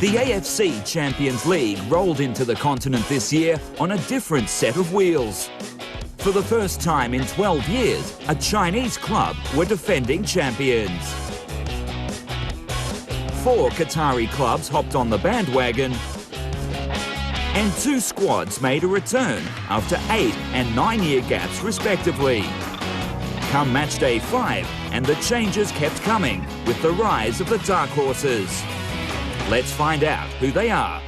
The AFC Champions League rolled into the continent this year on a different set of wheels. For the first time in 12 years, a Chinese club were defending champions. 4 Qatari clubs hopped on the bandwagon, and 2 squads made a return after 8 and 9-year gaps respectively. Come match day 5, and the changes kept coming with the rise of the dark horses. Let's find out who they are.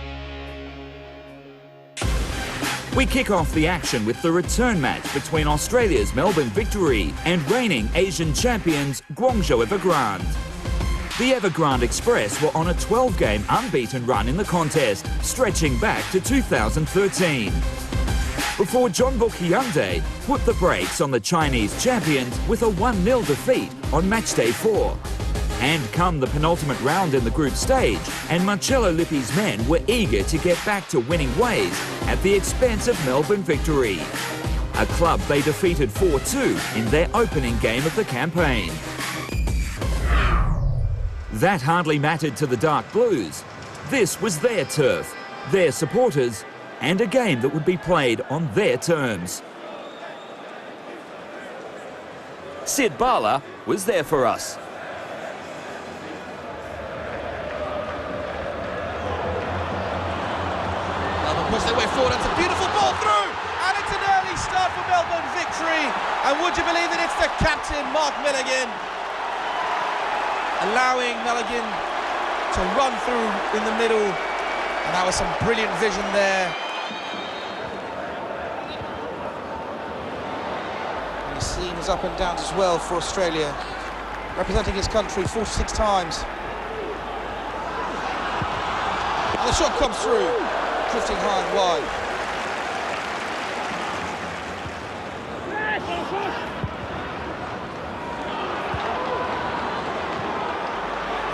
We kick off the action with the return match between Australia's Melbourne Victory and reigning Asian champions Guangzhou Evergrande. The Evergrande Express were on a 12-game unbeaten run in the contest, stretching back to 2013. Before廣州恆大put the brakes on the Chinese champions with a 1-0 defeat on matchday 4. And come the penultimate round in the group stage, and Marcello Lippi's men were eager to get back to winning ways at the expense of Melbourne Victory, a club they defeated 4-2 in their opening game of the campaign. That hardly mattered to the Dark Blues. This was their turf, their supporters, and a game that would be played on their terms. Sid Bala was there for us. Push their way forward, it's a beautiful ball through, and it's an early start for Melbourne Victory. And would you believe it, it's the captain, Mark Milligan, allowing Milligan to run through in the middle, and that was some brilliant vision there. And he's seen his up and downs as well for Australia, representing his country 46 times. And the shot comes through, drifting high and wide.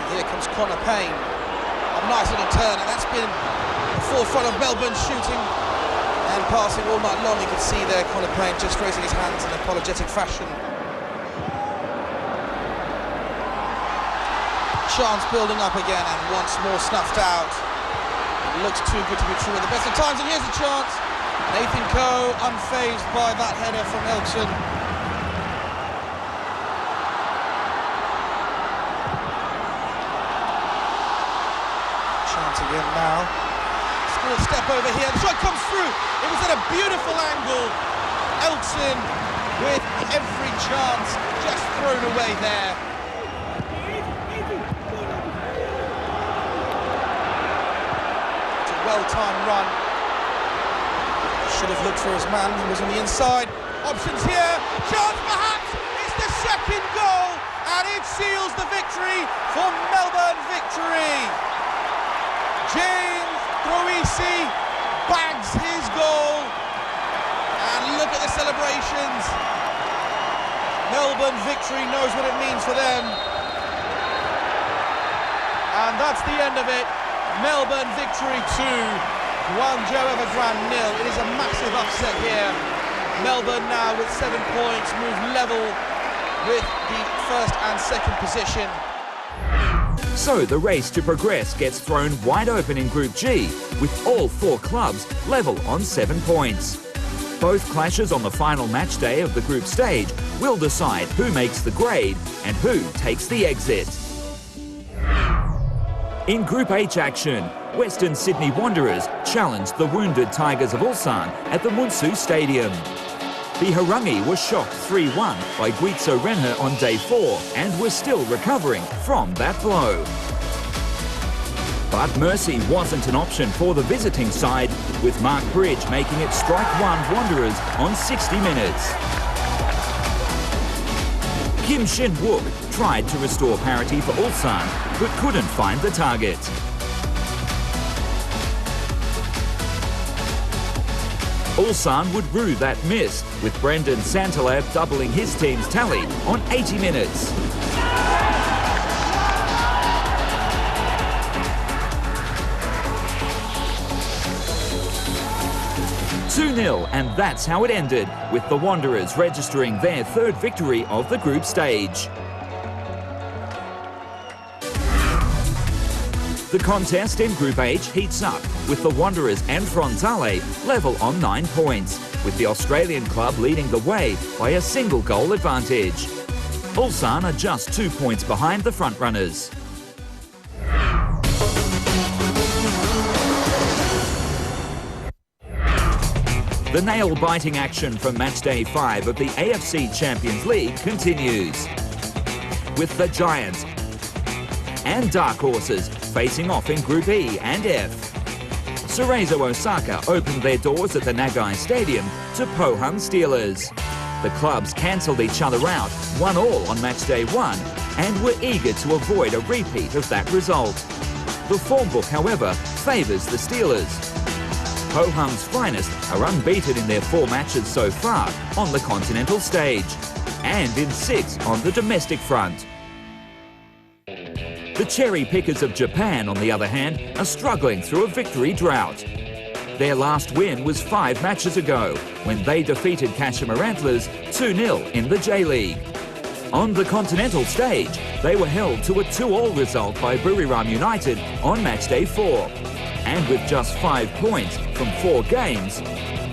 And here comes Connor Payne. A nice little turn, and that's been the forefront of Melbourne shooting and passing all night long. You can see there Connor Payne just raising his hands in apologetic fashion. Chance building up again, and once more snuffed out. Looks too good to be true at the best of times, and here's a chance. Nathan Coe unfazed by that header from Elkson. Chance again now. Small step over here, the shot comes through. It was at a beautiful angle. Elkson with every chance just thrown away there. Well-timed run. Should have looked for his man, he was on the inside. Options here, chance perhaps, it's the second goal, and it seals the victory for Melbourne Victory. James Troisi bags his goal, and look at the celebrations. Melbourne Victory knows what it means for them. And that's the end of it. Melbourne Victory 2, Guangzhou Evergrande 0. It is a massive upset here. Melbourne now with 7 points, move level with the first and second position. So the race to progress gets thrown wide open in Group G, with all 4 clubs level on 7 points. Both clashes on the final match day of the group stage will decide who makes the grade and who takes the exit. In Group H action, Western Sydney Wanderers challenged the wounded Tigers of Ulsan at the Munsu Stadium. The Harangi were shocked 3-1 by Guizhou Renhe on day 4 and were still recovering from that blow. But mercy wasn't an option for the visiting side, with Mark Bridge making it strike 1 Wanderers on 60 minutes. Kim Shin-wook tried to restore parity for Ulsan, but couldn't find the target. Ulsan would rue that miss, with Brendan Santalab doubling his team's tally on 80 minutes. "2-0, and that's how it ended, with the Wanderers registering their 3rd victory of the group stage. The contest in Group H heats up, with the Wanderers and Frontale level on 9 points, with the Australian club leading the way by a single goal advantage. Ulsan are just 2 points behind the frontrunners. The nail-biting action from matchday 5 of the AFC Champions League continues, with the Giants and Dark Horses facing off in Group E and F. Cerezo Osaka opened their doors at the Nagai Stadium to Pohang Steelers. The clubs cancelled each other out 1-1 on matchday 1 and were eager to avoid a repeat of that result. The form book, however, favours the Steelers. Pohang's finest are unbeaten in their 4 matches so far on the continental stage, and in 6 on the domestic front. The cherry pickers of Japan, on the other hand, are struggling through a victory drought. Their last win was 5 matches ago, when they defeated Kashima Antlers 2-0 in the J-League. On the continental stage, they were held to a 2-2 result by Buriram United on matchday 4. And with just 5 points from 4 games,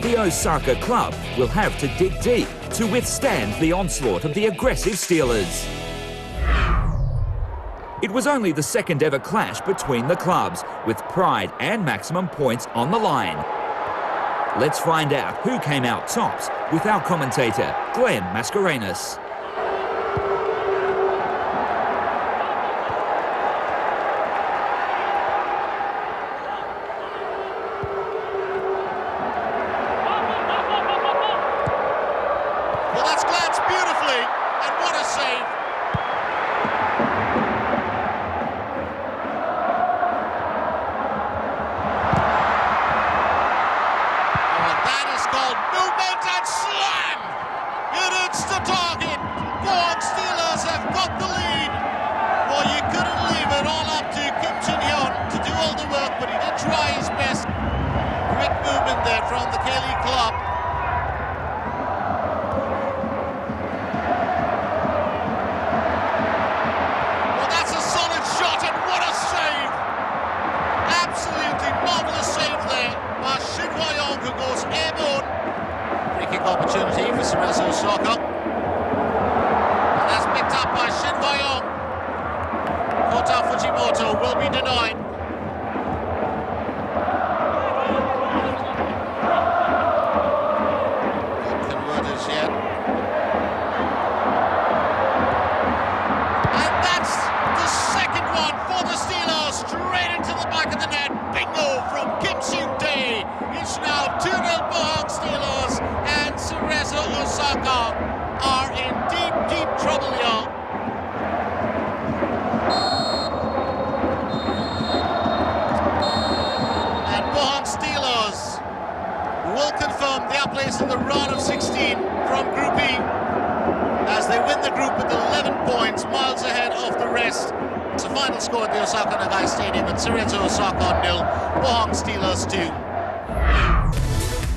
the Osaka club will have to dig deep to withstand the onslaught of the aggressive Steelers. It was only the second ever clash between the clubs, with pride and maximum points on the line. Let's find out who came out tops with our commentator, Glenn Mascarenhas. Well, that's glanced beautifully, and what a save! Opportunity for Cerezo Osaka. And that's picked up by Shin Hwa-young. Kota Fujimoto will be denied. Not converted yet. And that's the second one for the Steelers, straight into the back of the net. Bingo from Kim Seung-dae. It's now 2-0 Pohang Steelers. Cerezo Osaka are in deep, deep trouble here. And Pohang Steelers will confirm their place in the round of 16 from Group E as they win the group with 11 points, miles ahead of the rest. It's a final score at the Osaka Nagai Stadium, and Cerezo Osaka 0, Pohang Steelers 2.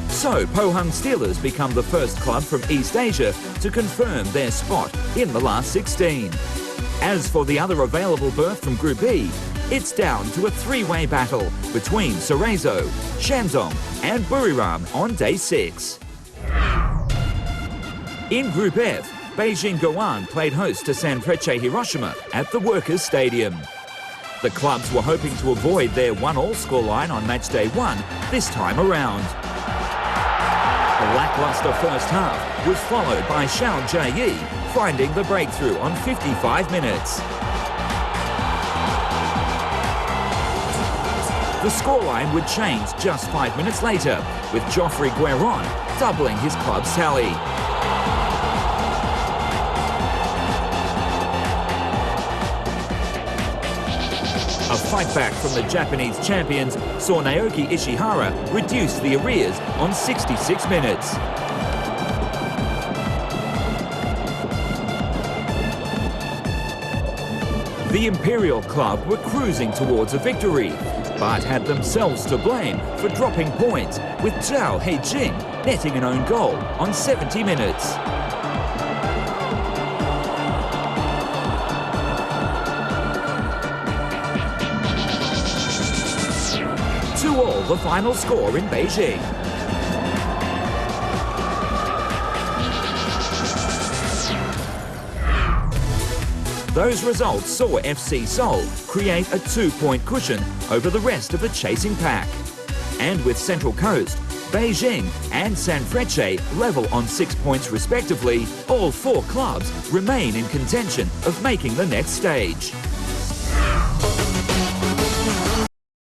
So, Pohang Steelers become the first club from East Asia to confirm their spot in the last 16. As for the other available berth from Group E, it's down to a 3-way battle between Cerezo, Shandong and Buriram on day 6. In Group F, Beijing Guoan played host to Sanfrecce Hiroshima at the Workers' Stadium. The clubs were hoping to avoid their 1-1 scoreline on matchday 1 this time around. The lacklustre first half was followed by Xiao Jie finding the breakthrough on 55 minutes. The scoreline would change just 5 minutes later, with Geoffrey Gueron doubling his club's tally. A fight back from the Japanese champions saw Naoki Ishihara reduce the arrears on 66 minutes. The Imperial Club were cruising towards a victory, but had themselves to blame for dropping points, with Zhao Heijing netting an own goal on 70 minutes. 2-2 the final score in Beijing. Those results saw FC Seoul create a 2-point cushion over the rest of the chasing pack. And with Central Coast, Beijing and Sanfrecce level on 6 points respectively, all 4 clubs remain in contention of making the next stage.